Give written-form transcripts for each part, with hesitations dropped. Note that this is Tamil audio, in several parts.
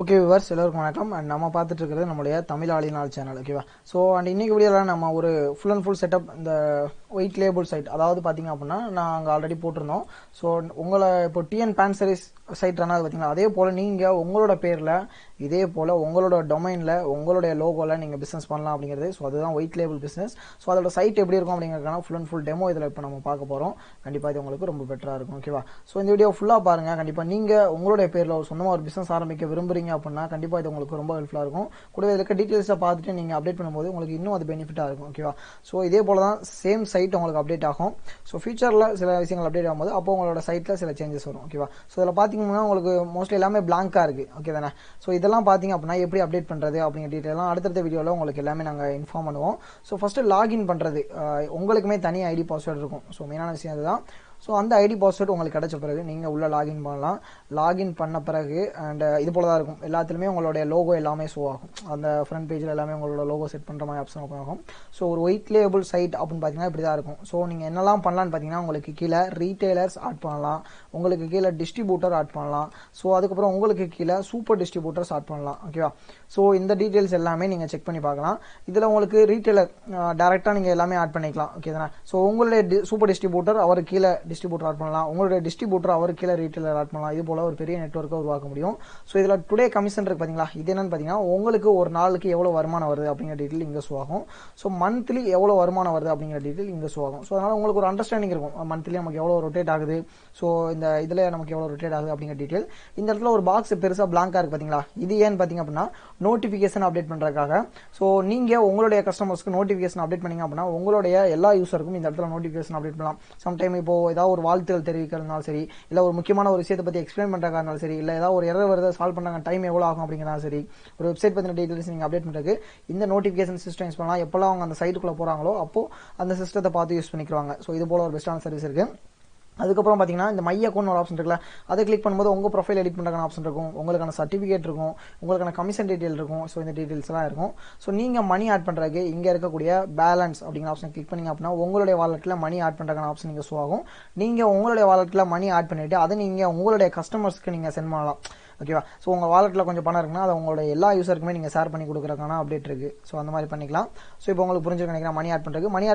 ஓகே விவர்ஸ் எல்லாருக்கும் வணக்கம் அண்ட் நம்ம பார்த்துட்டு இருக்கிறது நம்மளுடைய தமிழாளினால் சேனல் ஓகேவா. ஸோ அண்ட் இன்னைக்கு வீடியோவில் நம்ம ஒரு ஃபுல் அண்ட் ஃபுல் செட்டப் இந்த ஒயிட் லேபிள் சைட் அதாவது பார்த்தீங்க அப்படின்னா நாங்கள் ஆல்ரெடி போட்டிருந்தோம். ஸோ உங்களை இப்போ tnpanservice சைட் ரன் ஆகுது பார்த்தீங்களா, அதே போல் நீங்கள் உங்களோட பேரில் இதே போல் உங்களோட டொமைனில் உங்களுடைய லோகோவில் நீங்கள் பிஸ்னஸ் பண்ணலாம் அப்படிங்கிறது. ஸோ அதுதான் ஒயிட் லேபிள் பிஸ்னஸ். ஸோ அதோட சைட் எப்படி இருக்கும் அப்படிங்கிறதுக்கான ஃபுல் அண்ட் ஃபுல் டெமோ இதில் இப்போ நம்ம பார்க்க போகிறோம். கண்டிப்பாக இது உங்களுக்கு ரொம்ப பெட்டராக இருக்கும் ஓகேவா. ஸோ இந்த வீடியோ ஃபுல்லாக பாருங்கள். கண்டிப்பாக நீங்கள் உங்களுடைய பேரில் ஒரு சொந்தமாக ஒரு பிஸ்னஸ் ஆரம்பிக்க விரும்புறீங்க அப்படின்னா கண்டிப்பாக இது உங்களுக்கு ரொம்ப ஹெல்ப்ஃபுல்லாக இருக்கும். கூடவே இருக்க டீட்டெயில்ஸை பார்த்துட்டு நீங்கள் அப்டேட் பண்ணும்போது உங்களுக்கு இன்னும் அது பெனிஃபிட்டாக இருக்கும் ஓகேவா. ஸோ இதே போல் தான் சேம் சைட் உங்களுக்கு அப்டேட் ஆகும். ஸோ ஃபியூச்சரில் சில விஷயங்கள் அப்டேட் ஆகும்போது அப்போ உங்களோட சைட்டில் சில சேஞ்சஸ் வரும் ஓகேவா. ஸோ இதில் பார்த்தீங்கன்னா உங்களுக்கு மோஸ்ட்லி எல்லாமே பிளாங்காக இருக்குது ஓகே தானே. ஸோ இதெல்லாம் பார்த்தீங்க அப்படின்னா எப்படி அப்டேட் பண்ணுறது அப்படிங்கிற டீட்டெயிலாம் அடுத்தடுத்த வீடியோவில் உங்களுக்கு எல்லாமே நாங்கள் இன்ஃபார்ம் பண்ணுவோம். ஸோ ஃபஸ்ட்டு லாகின் பண்ணுறது உங்களுக்குமே தனி ஐடி பாஸ்வேர்டு இருக்கும். ஸோ மெயினான விஷயம் அதுதான். ஸோ அந்த ஐடி பாஸ்வேர்டு உங்களுக்கு கிடைச்ச பிறகு நீங்கள் உள்ளே லாகின் பண்ணலாம். லாகின் பண்ண பிறகு அண்ட் இது போல தான் இருக்கும். எல்லாத்துலேயுமே உங்களுடைய லோகோ எல்லாமே ஷோ ஆகும். அந்த ஃப்ரண்ட் பேஜில் எல்லாமே உங்களோட லோகோ செட் பண்ணுற மாதிரி ஆப்ஷன் ஓப்பன் ஆகும். ஸோ ஒரு ஒயிட் லேபிள் சைட் அப்படின்னு பார்த்தீங்கன்னா இப்படி தான் இருக்கும். ஸோ நீங்கள் என்னெல்லாம் பண்ணலான்னு பார்த்தீங்கன்னா உங்களுக்கு கீழே ரீட்டைலர்ஸ் ஆட் பண்ணலாம், உங்களுக்கு கீழே டிஸ்ட்ரிபியூட்டர் ஆட் பண்ணலாம், ஸோ அதுக்கப்புறம் உங்களுக்கு கீழே சூப்பர் டிஸ்ட்ரிபியூட்டர்ஸ் ஆட் பண்ணலாம் ஓகேவா. ஸோ இந்த டீட்டெயில்ஸ் எல்லாமே நீங்கள் செக் பண்ணி பார்க்கலாம். இதில் உங்களுக்கு ரீட்டைலர் டேரெக்டாக நீங்கள் எல்லாமே ஆட் பண்ணிக்கலாம் ஓகே தானே. ஸோ உங்களுடைய சூப்பர் டிஸ்ட்ரிபியூட்டர் அவர் கீழே டிஸ்ட்ரிபியூட்டர் ஆட் பண்ணலாம், உங்களுடைய டிஸ்ட்ரிபியூட்டர் அவர் கீழே ரீட்டைலர் ஆட் பண்ணலாம். இது போல ஒரு பெரிய நெட்வொர்க்கை உருவாக்க முடியும். ஸோ இதில் டுடே கமிஷன் இருக்கு பார்த்தீங்களா, இது என்னன்னு பார்த்தீங்கன்னா உங்களுக்கு ஒரு நாளுக்கு எவ்வளோ வருமானம் வருது அப்படிங்கிற டீட்டெயில் இங்கே ஷோ ஆகும். ஸோ மந்த்லி எவ்வளோ வருமானம் வருது அப்படிங்கிற டீட்டெயில் இங்கே ஷோ ஆகும். ஸோ அதனால் உங்களுக்கு ஒரு அண்டர்ஸ்டாண்டிங் இருக்கும். மந்த்லி நமக்கு எவ்வளோ ரொட்டேட் ஆகுது, ஸோ இந்த இதில் நமக்கு எவ்வளோ ரொட்டேட் ஆகுது அப்படிங்கிற டீட்டெயில். இந்த இடத்துல ஒரு பாக்ஸ் பெருசாக பிளாங்காக இருக்குது பார்த்தீங்களா, இது ஏன்னு பார்த்தீங்க அப்படின்னா நோட்டிஃபிகேஷன் அப்டேட் பண்ணுறதுக்காக. ஸோ நீங்கள் உங்களுடைய கஸ்டமர்ஸ்க்கு நோட்டிஃபிகேஷன் அப்டேட் பண்ணிங்க அப்படின்னா உங்களுடைய எல்லா யூசருக்கும் இந்த இடத்துல நோட்டிஃபிகேஷன் அப்டேட் பண்ணலாம். சம்டைம் இப்போ ஏதாவது ஒரு வாழ்த்துகள் தெரிவிக்கிறதுனாலும் சரி, இல்லை ஒரு முக்கியமான ஒரு விஷயத்தை பற்றி எக்ஸ்பிளைன் பண்ணுறதா இருந்தாலும் சரி, இல்லை ஏதாவது ஒரு எரர் வருது சால்வ் பண்ணுறாங்க டைம் எவ்வளோ ஆகும் அப்படிங்கிறதா சரி, ஒரு வெப்சைட் பற்றின டீட்டெயில்ஸ் நீங்கள் அப்டேட் பண்ணுறதுக்கு இந்த நோட்டிஃபிகேஷன் சிஸ்டம் யூஸ் பண்ணலாம். எப்போல்லாம் அவங்க அந்த சைட்டுக்குள்ளே போகிறாங்களோ அப்போது அந்த சிஸ்டத்தை பார்த்து யூஸ் பண்ணிக்கிறாங்க. ஸோ இது போல ஒரு பெஸ்ட்டான சர்வீஸ் இருக்குது. அதுக்கப்புறம் பார்த்தீங்கன்னா இந்த மை அக்கௌண்ட் ஒரு ஆப்ஷன் இருக்குல்ல, அதை கிளிக் பண்ணும்போது உங்கள் ப்ரொஃபைல் எடிட் பண்ணுறதுக்கான ஆப்ஷன் இருக்கும், உங்களுக்கான சர்டிஃபிகேட் இருக்கும், உங்களுக்கான கமிஷன் டீட்டெயில் இருக்கும். ஸோ இந்த டீட்டெயில்ஸ்லாம் இருக்கும். ஸோ நீங்கள் மணி ஆட் பண்ணுறதுக்கு இங்கே இருக்கக்கூடிய பேலன்ஸ் அப்படிங்கிற ஆப்ஷன் கிளிக் பண்ணிங்க அப்படின்னா உங்களுடைய வாலெட்டில் மணி ஆட் பண்ணுறதுக்கான ஆப்ஷன் நீங்கள் ஷோ ஆகும். நீங்கள் உங்களுடைய வாலெட்டில் மணி ஆட் பண்ணிவிட்டு அதை நீங்கள் உங்களுடைய கஸ்டமர்ஸ்க்கு நீங்கள் சென்ட் பண்ணலாம் ஓகேவா. ஸோ உங்கள் வாலெட்டில் கொஞ்சம் பணம் இருக்குன்னா அதை உங்களோட எல்லா யூசருக்குமே நீங்கள் ஷேர் பண்ணி கொடுக்குறதுக்கான அப்டேட் இருக்குது. ஸோ அந்த மாதிரி பண்ணிக்கலாம். ஸோ இப்போ உங்களுக்கு புரிஞ்சு நினைக்கிறேன். மணி ஆட்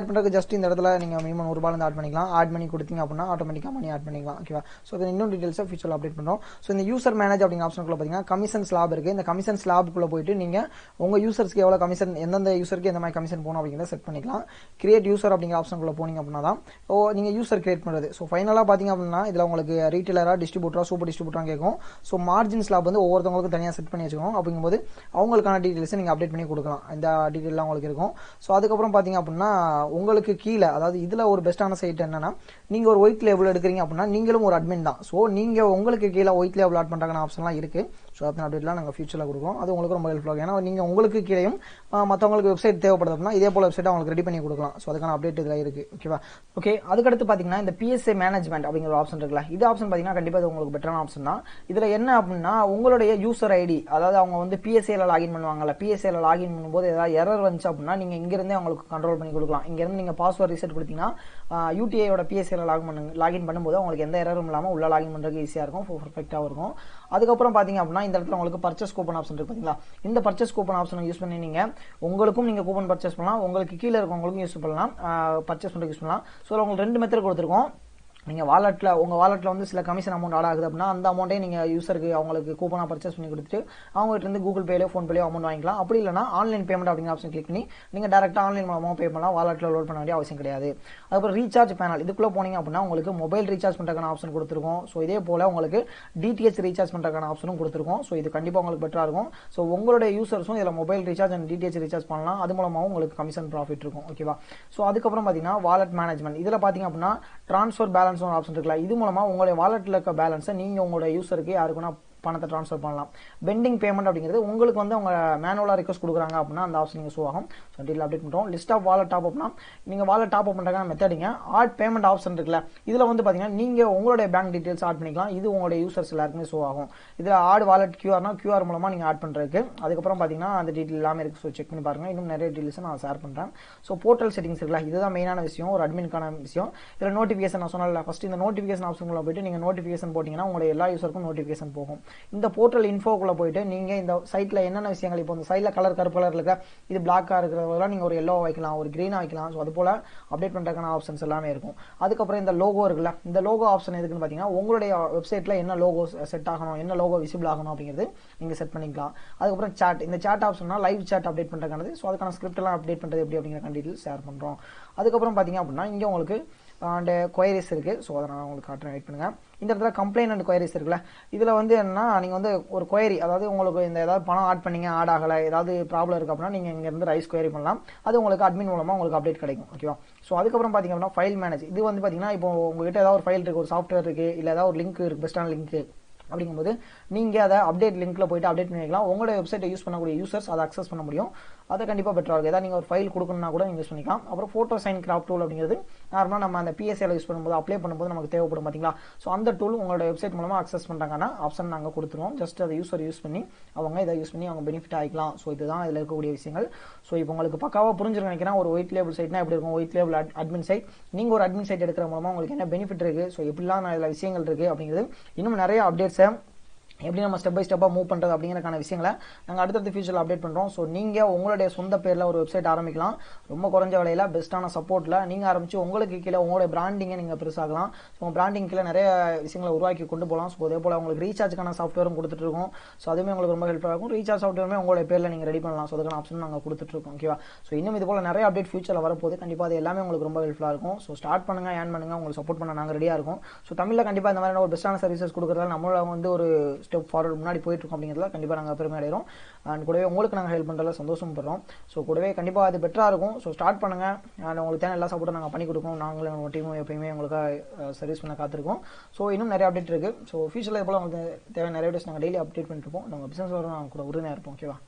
பண்ணுறதுக்கு ஜஸ்ட் இந்த இடத்துல நீங்கள் மினிமம் ₹100 ஆட் பண்ணிக்கலாம். ஆட் பண்ணி கொடுத்தீங்க அப்படின்னா ஆட்டோமேட்டிக்காக மணி ஆட் பண்ணிக்கலாம் ஓகேவா. ஸோ இது இன்னும் டீட்டெயில்ஸாக ஃபியூச்சரில் அப்டேட் பண்ணுறோம். ஸோ இந்த யூசர் மேனேஜ் அப்படிங்கிற ஆப்ஷனுக்குள்ள பார்த்தீங்கன்னா கமிஷன் ஸ்லாப் இருக்குது. இந்த கமிஷன் ஸ்லாப்புக்குள்ளே போயிட்டு நீங்கள் உங்கள் யூசர்ஸ்க்கு எவ்வளோ கமிஷன், எந்தெந்த யூசருக்கு எந்த மாதிரி கமிஷன் போகணும் அப்படிங்கிறத செட் பண்ணிக்கலாம். கிரியேட் யூசர் அப்படிங்கிற ஆப்ஷனுக்குள்ள போனீங்க அப்படின்னா தான் நீங்கள் யூசர் கிரியேட் பண்ணுறது. ஸோ ஃபைனலாக பார்த்தீங்க அப்படின்னா இதில் உங்களுக்கு ரீட்டைலராக டிஸ்ட்ரிபியூட்டராக சூப்பர் டிஸ்ட்ரிபியூட்டராக கேட்கும். ஸோ மார்ஜின் ஸ்லாப் வந்து ஒவ்வொருத்தவங்களுக்கு தனியாக செட் பண்ணி வச்சுக்கணும். அப்படிங்கும்போது அவங்களுக்கான டீட்டெயில்ஸை நீங்கள் அப்டேட் பண்ணி கொடுக்கலாம். இந்த டீட்டெயிலாம் உங்களுக்கு இருக்கும். ஸோ அதுக்கப்புறம் பார்த்தீங்க அப்படின்னா உங்களுக்கு கீழே அதாவது இதில் ஒரு பெஸ்ட்டான சைட் என்னன்னா, நீங்கள் ஒரு ஒயிட் லேபிள் எடுக்கிறீங்க அப்படின்னா நீங்களும் ஒரு அட்மின் தான். ஸோ நீங்கள் உங்களுக்கு கீழே ஒயிட் லேபிள் ஆட் பண்ணுறதுக்கான ஆப்ஷன்லாம் இருக்குது. ஸோ அந்த அப்டேட்லாம் நாங்கள் ஃபியூச்சரில் கொடுக்குறோம். அது உங்களுக்கு ரொம்ப ஹெல்ப்ஃபுல்லாக, ஏன்னா நீங்கள் உங்களுக்கு கீழேயும் மற்றவங்களுக்கு வெப்சைட் தேவைப்படுது அப்படின்னா இதே போல் வெப்சைட் அவங்களுக்கு ரெடி பண்ணி கொடுக்கலாம். ஸோ அதுக்கான அப்டேட் இதில் இருக்குது ஓகேவா. ஓகே, அதுக்கடுத்து பார்த்தீங்கன்னா இந்த PSA மேனேஜ்மெண்ட் அப்படிங்கிற ஆப்ஷன் இருக்குல்ல, இது ஆப்ஷன் பார்த்தீங்கன்னா கண்டிப்பாக இது உங்களுக்கு பெட்டரான ஆப்ஷன் தான். இதில் என்ன அப்படின்னா உங்களுடைய யூசர் ஐடி, அதாவது அவங்க வந்து PSAல லாகின் பண்ணுவாங்கல்ல, PSAல லாகின் பண்ணும்போது ஏதாவது எரர் வந்துச்சு அப்படின்னா நீங்கள் இங்கிருந்தே அவங்களுக்கு கண்ட்ரோல் பண்ணி கொடுக்கலாம். இங்கேருந்து நீங்கள் பாஸ்வேர்ட் ரீசெட் கொடுத்தீங்கன்னா UTIயோட PSAல லாகின் பண்ணும்போது அவங்களுக்கு எந்த எரரும் இல்லாமல் உள்ள லாகின் பண்ணுறதுக்கு ஈஸியாக இருக்கும், பர்ஃபெக்டாக இருக்கும். அதுக்கப்புறம் பார்த்தீங்க அப்படின்னா இந்த இடத்துல உங்களுக்கு பர்ச்சேஸ் கூப்பன் ஆப்ஷன் இருக்கு பார்த்தீங்களா, இந்த பர்ச்சேஸ் கூப்பன் ஆப்ஷனை யூஸ் பண்ணி நீங்கள் கூப்பன் பர்ச்சேஸ் பண்ணலாம், உங்களுக்கு கீழே இருக்கவங்களுக்கும் யூஸ் பண்ணலாம், பர்ச்சேஸ் பண்ணுறதுக்கு யூஸ் பண்ணலாம். ஸோ உங்களுக்கு 2 மெத்தட் கொடுத்துருக்கோம். நீங்கள் உங்கள் வாலெட்டில் வந்து சில கமிஷன் அமௌண்ட் ஆட் ஆகுது அப்படின்னா அந்த அமௌண்ட்டே நீங்கள் யூசருக்கு அவங்களுக்கு கூப்பனாக பர்ச்சேஸ் பண்ணி கொடுத்துட்டு அவங்ககிட்ட இருந்து கூகுள் பேலையோ ஃபோன் பேலையோ அமௌண்ட் வாங்கிக்கலாம். அப்படி இல்லைனா ஆன்லைன் பேமெண்ட் அப்படிங்கிற ஆப்ஷன் கிளிக் பண்ணி நீங்கள் டேரெக்டாக ஆன்லைன் மூலமாக பே பண்ணலாம். வாலெட்டில் லோட் பண்ண வேண்டிய அவசியம் கிடையாது. அதுக்கப்புறம் ரீசார்ஜ் பேனல், இதுக்குள்ளே போனீங்க அப்படின்னா உங்களுக்கு மொபைல் ரீசார்ஜ் பண்ணுறதுக்கான ஆப்ஷன் கொடுத்துருக்கோம். ஸோ இதே போல் உங்களுக்கு DTH ரீசார்ஜ் பண்ணுறதுக்கான ஆப்ஷனும் கொடுத்துருக்கோம். ஸோ இது கண்டிப்பாக உங்களுக்கு பெட்டராக இருக்கும். ஸோ உங்களுடைய யூசர்ஸும் இதில் mobile recharge and DTH recharge பண்ணலாம். அது மூலமாகவும் உங்களுக்கு கமிஷன் ப்ராஃபிட் இருக்கும் ஓகேவா. ஸோ அதுக்கப்புறம் பார்த்தீங்கன்னா வாலெட் மேனேஜ்மெண்ட், இதில் பார்த்தீங்க அப்படின்னா ட்ரான்ஸ்ஃபர் பேலன்ஸ் ஒரு ஆப்ஷன் இருக்குல்ல, இது மூலமா உங்களுடைய வாலெட்டில் இருக்க பேலன்ஸை நீங்கள் உங்களுடைய யூசருக்கு யாருக்குன்னா பணத்தை ட்ரான்ஸ்ஃபர் பண்ணலாம். பெண்டிங் பேமெண்ட் அப்படிங்கிறது உங்களுக்கு வந்து அவங்க மேனுவலாக ரிக்வஸ்ட் கொடுக்குறாங்க அப்படின்னா அந்த ஆப்ஷன் நீங்கள் ஷோ ஆகும். ஸோ டீட்டெயில் அப்டேட் பண்ணுறோம். லிஸ்ட் ஆஃப் வாலெட் டாப் அப்னா நீங்கள் வாலெட் டாப் அப் பண்ணுறதுக்கான மெத்தடிங்க ஆட் பேமெண்ட் ஆப்ஷன் இருக்குல்ல, இதில் வந்து பார்த்தீங்கன்னா நீங்கள் உங்களுடைய பேங்க் டீட்டெயில்ஸ் ஆட் பண்ணிக்கலாம். இது உங்களுடைய யூசர்ஸ் எல்லாருக்குமே ஷோ ஆகும். இதில் ஆட் வாலெட் QR மூலமாக நீங்கள் ஆட் பண்ணுறதுக்கு. அதுக்கப்புறம் பார்த்தீங்கன்னா அந்த டீட்டெயில் எல்லாமே இருக்குது. ஸோ செக் பண்ணி பாருங்கள். இன்னும் நிறைய டீட்டெயில்ஸ் நான் ஷேர் பண்ணுறேன். ஸோ போர்ட்டல் செட்டிங்ஸ் இருக்குல்ல, இதுதான் மெயினான விஷயம், ஒரு அட்மின்கான விஷயம். இதில் நோட்டிஃபிகேஷன் நான் சொன்னல, ஃபஸ்ட் இந்த நோட்டிஃபிகேஷன் ஆப்ஷனுக்குள்ள போயிட்டு நீங்கள் நோட்டிஃபிகேஷன் போட்டிங்கன்னா உங்களுடைய எல்லா யூசருக்கும் நோட்டிஃபிகேஷன் போகும். இந்த போர்ட்டல் இன்ஃபோக்குள்ளே போயிட்டு நீங்கள் இந்த சைட்டில் என்னென்ன விஷயங்கள் இப்போ இந்த சைடில் கருப்பு கலர் இருக்க இது பிளாக்காக இருக்கிறதெல்லாம் நீங்கள் ஒரு எல்லோ வைக்கலாம், ஒரு க்ரீனாக வைக்கலாம். ஸோ அது போல் அப்டேட் பண்ணுறதுக்கான ஆப்ஷன்ஸ் எல்லாமே இருக்கும். அதுக்கப்புறம் இந்த லோகோ இருக்குல்ல, இந்த லோகோ ஆப்ஷன் எதுக்குன்னு பார்த்தீங்கன்னா உங்களுடைய வெப்சைட்டில் என்ன லோகோ செட் ஆகணும், என்ன லோகோ விசிபிள் ஆகணும் அப்படிங்கிறது நீங்கள் செட் பண்ணிக்கலாம். அதுக்கப்புறம் சாட், இந்த சாட் ஆப்ஷன்னா லைவ் சாட் அப்டேட் பண்ணுறதுக்கானது. ஸோ அதுக்கான ஸ்கிரிப்ட் எல்லாம் அப்டேட் பண்ணுறது எப்படி அப்படிங்கிற டீட்டெயில்ஸ் ஷேர் பண்ணுறோம். அதுக்கப்புறம் பார்த்தீங்க அப்படின்னா இங்கே உங்களுக்கு அண்ட் கொயரிஸ் இருக்குது. ஸோ அதை நான் உங்களுக்கு காட்டுறேன், வெயிட் பண்ணுங்கள். இந்த இடத்துல கம்ப்ளைண்ட் அண்ட் கொயரிஸ் இருக்குல்ல, இதில் வந்து என்னன்னா நீங்கள் வந்து ஒரு கொயரி, அதாவது உங்களுக்கு இந்த ஏதாவது பணம் ஆட் பண்ணீங்க ஆட் ஆகலை, ஏதாவது ப்ராப்ளம் இருக்குது அப்படின்னா நீங்கள் இங்கேருந்து ரைஸ் கொயரி பண்ணலாம். அது உங்களுக்கு அட்மின் மூலமாக உங்களுக்கு அப்டேட் கிடைக்கும். ஓகேவா? ஸோ அதுக்கப்புறம் பார்த்தீங்க அப்படின்னா ஃபைல் மேனேஜ். இது வந்து பார்த்தீங்கன்னா இப்போ உங்ககிட்ட ஏதாவது ஒரு ஃபைல் இருக்குது, ஒரு சாஃப்ட்வேர் இருக்குது, இல்லை ஏதாவது ஒரு லிங்க் இருக்குது, பெஸ்ட்டான லிங்க் அப்படிங்கும்போது நீங்கள் அதை அப்டேட் லிங்க்கில் போய்ட்டு அப்டேட் பண்ணிக்கலாம். உங்களோட வெப்சைட்டை யூஸ் பண்ணக்கூடிய யூசர்ஸ் அதை அக்சஸ் பண்ண முடியும். அதை கண்டிப்பாக பெட்டராக இருக்குது. ஏதாவது நீங்கள் ஒரு ஃபைல் கொடுக்கணும்னா கூட யூஸ் பண்ணிக்கலாம். அப்புறம் ஃபோட்டோ சைன் கிராஃப்ட் டூல் அப்படிங்கிறது நார்மலாக நம்ம அந்த பிஎஸ்சியில் யூஸ் பண்ணும்போது அப்ளை பண்ணும்போது நமக்கு தேவைப்படும் பார்த்தீங்களா. ஸோ அந்த டூல் உங்களோட வெப்சைட் மூலமாக அக்சஸ் பண்ணுறாங்கன்னா ஆப்ஷன் நாங்கள் கொடுத்துருவோம். ஜஸ்ட் அதை யூஸர் யூஸ் பண்ணி இதை யூஸ் பண்ணி அவங்க பெனிஃபிட் ஆகிக்கலாம். ஸோ இதுதான் இதில் இருக்கக்கூடிய விஷயங்கள். ஸோ இப்போ உங்களுக்கு பக்காவாக புரிஞ்சுக்க நினைக்கிறேன். ஒரு ஒயிட் லேபிள் சைட்னா எப்படி இருக்கும், ஒயிட் லேபிள் அட்மின் சைட். நீங்கள் ஒரு அட்மின் சைட் எடுக்கிற மூலமாக உங்களுக்கு என்ன பெனிஃபிட் இருக்குது, ஸோ எப்படிலாம் இதில் விஷயங்கள் இருக்குது அப்படிங்கிறது, இன்னும் நிறைய அப்டேட்ஸை எப்படி நம்ம ஸ்டெப் பை ஸ்டெப்பாக மூவ் பண்ணுறது அப்படிங்கிறக்கான விஷயங்களை நாங்கள் அடுத்தடுத்த ஃபியூச்சரில் அப்டேட் பண்ணுறோம். ஸோ நீங்கள் உங்களுடைய சொந்த பேரில் ஒரு வெப்சைட் ஆரம்பிக்கலாம். ரொம்ப குறைஞ்ச விலையில் பெஸ்ட்டான சப்போர்ட்டில் நீங்கள் ஆரம்பித்து உங்களுக்கு கீழே உங்களுடைய பிராண்டிங்கை நீங்கள் பெருசாகலாம். ஸோ உங்கள் பிராண்டிங் கீழே நிறைய விஷயங்களை உருவாக்கி கொண்டு போகலாம். ஸோ அதே போல் உங்களுக்கு ரீசார்ஜுக்கான சாஃப்ட்வேரும் கொடுத்துட்ருக்கோம். ஸோ அதுவுமே உங்களுக்கு ரொம்ப ஹெல்ப்ஃபுல்லாக இருக்கும். ரீசார்ஜ் சாஃப்ட்வேருமே உங்களுடைய பேரில் நீங்கள் ரெடி பண்ணலாம். ஸோ அதுக்கான ஆப்ஷன் நாங்கள் கொடுத்துட்ருக்கோம். ஓகேவா? ஸோ இன்னும் இது போல் நிறைய அப்டேட் ஃபியூச்சரில் வரப்போது. கண்டிப்பாக அது எல்லாமே உங்களுக்கு ரொம்ப ஹெல்ப்ஃபுல்லாக இருக்கும். ஸோ ஸ்டார்ட் பண்ணுங்கள், ஏர்ன் பண்ணுங்கள், உங்களுக்கு சப்போர்ட் பண்ண நாங்கள் ரெடியாக இருக்கும். ஸோ தமிழில் கண்டிப்பாக இந்த மாதிரி ஒரு பெஸ்ட்டான சர்வீசஸ் கொடுக்குறதால நம்மள வந்து ஒரு ஸ்டெப் ஃபார்வர்ட் முன்னாடி போயிட்டுருக்கோம் அப்படிங்கிறதுல கண்டிப்பாக நாங்கள் பெருமை அடைகிறோம். அண்ட் கூடவே உங்களுக்கு நாங்கள் ஹெல்ப் பண்ணுறதுல சந்தோஷம் படுறோம். ஸோ கூடவே கண்டிப்பாக அது பெட்டராக இருக்கும். ஸோ ஸ்டார்ட் பண்ணுங்கள். அண்ட் உங்களுக்கு தேவை எல்லா சப்போர்ட்டும் நாங்கள் பண்ணி கொடுப்போம். நாங்களும் உங்கள் டீமும் எப்பயுமே உங்களுக்கு சர்வீஸ் பண்ண காத்திருக்கோம். ஸோ இன்னும் நிறைய அப்டேட் இருக்குது. ஸோ ஃபியூச்சரில் போல் உங்களுக்கு தேவை நிறைய வீடியோஸ் நாங்கள் டெய்லி அப்டேட் பண்ணிட்டுருப்போம். நம்ம பிஸ்னஸ் வரும் நாங்கள் கூட உறுதியாக இருப்போம். ஓகேவா?